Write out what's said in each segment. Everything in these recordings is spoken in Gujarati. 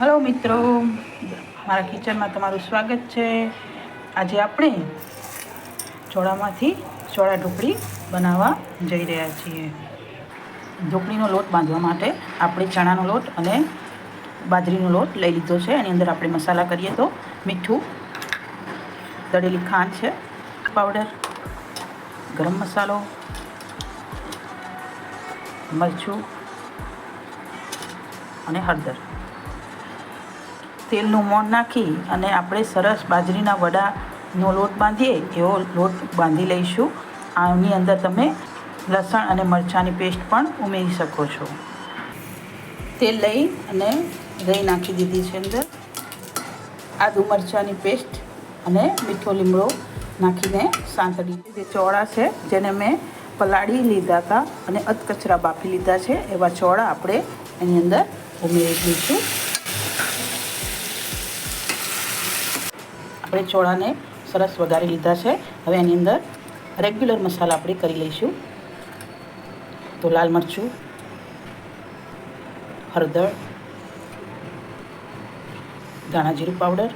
हेलो मित्रों, मारा किचन में तमारुं स्वागत है। आज आपणे ચોળામાંથી ચોળા ઢોકળી બનાવવા જઈ રહ્યા છીએ। ઢોકળીનો લોટ બાંધવા માટે આપણે ચણાનો લોટ અને બાજરીનો લોટ લઈ લીધો છે। એની અંદર આપણે મસાલા કરીએ તો મીઠું, દળેલી ખાંડ છે, પાવડર, ગરમ મસાલો, મરચું અને હળદર। તેલનું મોણ નાખી અને આપણે સરસ બાજરીના વડાનો લોટ બાંધીએ એવો લોટ બાંધી લઈશું। આની અંદર તમે લસણ અને મરચાંની પેસ્ટ પણ ઉમેરી શકો છો। તેલ લઈ અને દહીં નાખી દીધી છે। અંદર આદુ મરચાંની પેસ્ટ અને મીઠો લીમડો નાખીને સાંતળી જે ચોળા છે જેને મેં પલાળી લીધા હતા અને અધકચરા બાફી લીધા છે એવા ચોળા આપણે એની અંદર ઉમેરી દઈશું। આપણે ચોળાને સરસ વઘારી લીધા છે। હવે એની અંદર રેગ્યુલર મસાલા આપણે કરી લઈશું। તો લાલ મરચું, હળદર, ધાણા જીરું પાવડર,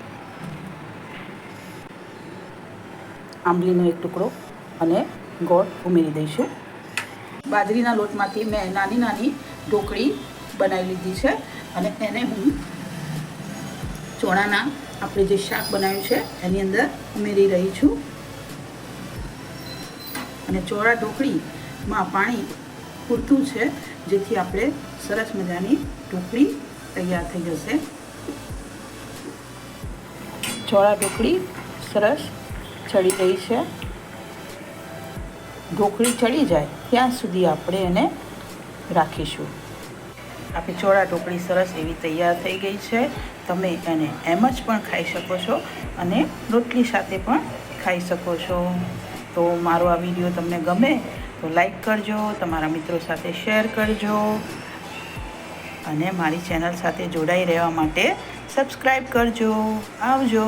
આંબલીનો એક ટુકડો અને ગોળ ઉમેરી દઈશું। બાજરીના લોટમાંથી મેં નાની નાની ઢોકળી બનાવી લીધી છે અને એને હું ચોળાના આપણે જે શાક બનાવ્યું છે એની અંદર ઉમેરી રહી છું। અને ચોળા ઢોકળીમાં પાણી પૂરતું છે જેથી આપણે સરસ મજાની ઢોકળી તૈયાર થઈ જશે। ચોળા ઢોકળી સરસ ચડી ગઈ છે। ઢોકળી ચડી જાય ત્યાં સુધી આપણે એને રાખીશું। આપણી ચોળા ઢોકળી સરસ એવી તૈયાર થઈ ગઈ છે। તમે એને એમ જ પણ ખાઈ શકો છો અને રોટલી સાથે પણ ખાઈ શકો છો। તો મારો આ વિડીયો તમને ગમે તો લાઈક કરજો, તમારા મિત્રો સાથે શેર કરજો અને મારી ચેનલ સાથે જોડાઈ રહેવા માટે સબસ્ક્રાઈબ કરજો। આવજો।